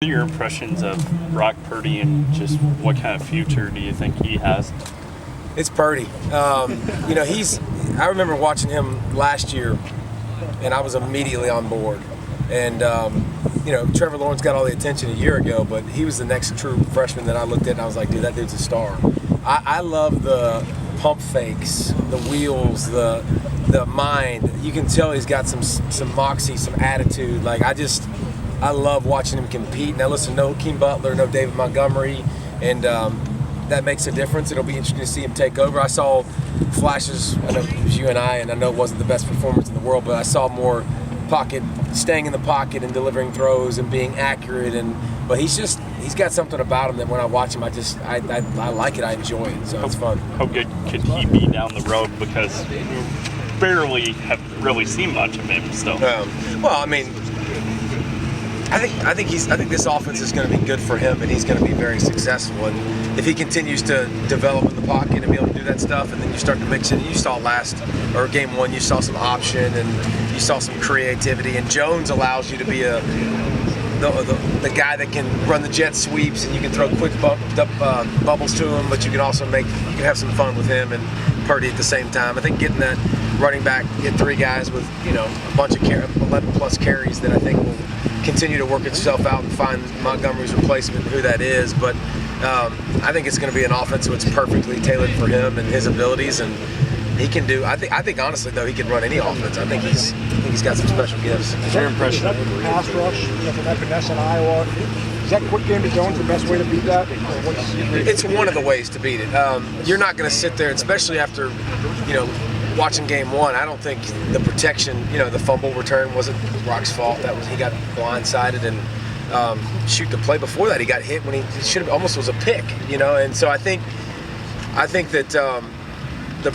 Your impressions of Brock Purdy and just what kind of future do you think he has? It's Purdy. I remember watching him last year, and I was immediately on board. And, Trevor Lawrence got all the attention a year ago, but he was the next true freshman that I looked at, and I was like, dude, that dude's a star. I love the pump fakes, the wheels, the mind. You can tell he's got some moxie, some attitude. I love watching him compete. Now, listen, no Keem Butler, no David Montgomery, and that makes a difference. It'll be interesting to see him take over. I saw flashes, I know it was you and I know it wasn't the best performance in the world, but I saw more staying in the pocket and delivering throws and being accurate. But he's got something about him that when I watch him, I like it. I enjoy it. So it's fun. How good could he be down the road? Because we barely have really seen much of him still. I think this offense is going to be good for him, and he's going to be very successful. And if he continues to develop in the pocket and be able to do that stuff, and then you start to mix in, you saw game one, you saw some option and you saw some creativity. And Jones allows you to be the guy that can run the jet sweeps, and you can throw quick bubbles to him, but you can also have some fun with him and Purdy at the same time. I think getting that running back, get three guys with a bunch of 11 plus carries that I think will continue to work itself out and find Montgomery's replacement, who that is. But I think it's going to be an offense that's perfectly tailored for him and his abilities, and he can do. I think honestly though, he can run any offense. I think he's got some special gifts. Is your impression of the pass rush from that finesse in Iowa? Is that quick game to Jones the best way to beat that? It's one of the ways to beat it. You're not going to sit there, especially after watching game one. I don't think the protection, the fumble return wasn't Brock's fault. He got blindsided, and the play before that he got hit when he should have almost was a pick, And so I think that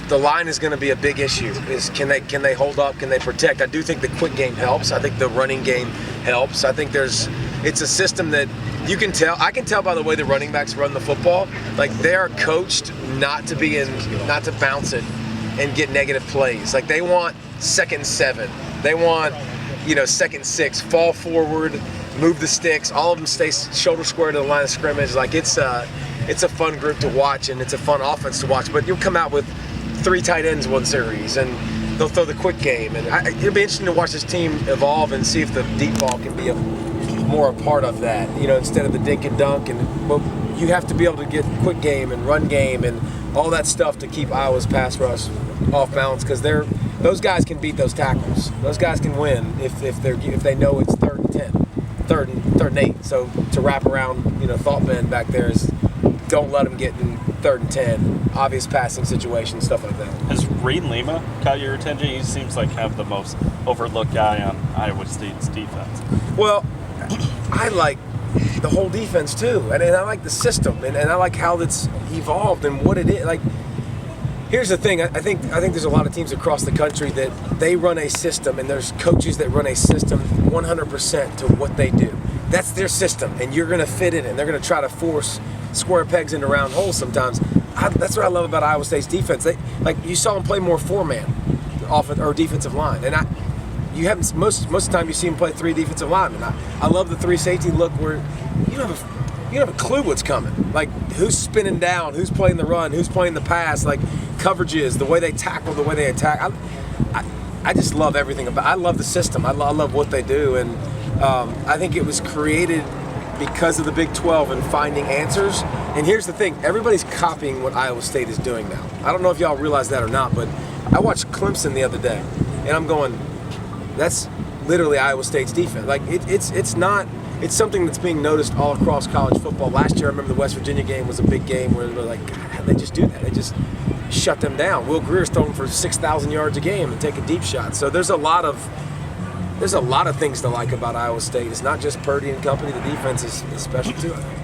the line is going to be a big issue. Is can they hold up? Can they protect? I do think the quick game helps. I think the running game helps. I think it's a system that you can tell. I can tell by the way the running backs run the football. Like, they are coached not to bounce it and get negative plays. Like, they want 2nd and 7. They want 2nd and 6. Fall forward, move the sticks. All of them stay shoulder square to the line of scrimmage. Like, it's a fun group to watch, and it's a fun offense to watch. But you'll come out with 3 tight ends one series, and they'll throw the quick game. And it'll be interesting to watch this team evolve and see if the deep ball can be more a part of that, instead of the dink and dunk. But you have to be able to get quick game and run game and all that stuff to keep Iowa's pass rush off balance, because those guys can beat those tackles. Those guys can win if they know it's 3rd and 10, 3rd and 8. So to wrap around, thought bend back there is don't let them get in 3rd and 10, obvious passing situations, stuff like that. Has Reed Lima caught your attention? He seems like kind of the most overlooked guy on Iowa State's defense. Well, I like the whole defense too, and I like the system, and I like how it's evolved and what it is. Like, here's the thing: I think there's a lot of teams across the country that they run a system, and there's coaches that run a system 100% to what they do. That's their system, and you're going to fit in it. And they're going to try to force square pegs into round holes sometimes. That's what I love about Iowa State's defense. You saw them play more 4-man or defensive line, and you haven't most of the time you see them play 3 defensive linemen. I love the 3 safety look where you don't have a clue what's coming. Like, who's spinning down, who's playing the run, who's playing the pass, like coverages, the way they tackle, the way they attack. I just love everything about. I love the system. I love what they do, and I think it was created because of the Big 12 and finding answers. And here's the thing: everybody's copying what Iowa State is doing now. I don't know if y'all realize that or not, but I watched Clemson the other day, and I'm going, that's literally Iowa State's defense. Like, it's something that's being noticed all across college football. Last year, I remember the West Virginia game was a big game where they're like, God, how'd they just do that? They just shut them down. Will Greer's throwing for 6,000 yards a game and taking deep shots. So there's a lot of things to like about Iowa State. It's not just Purdy and company. The defense is special too, I think.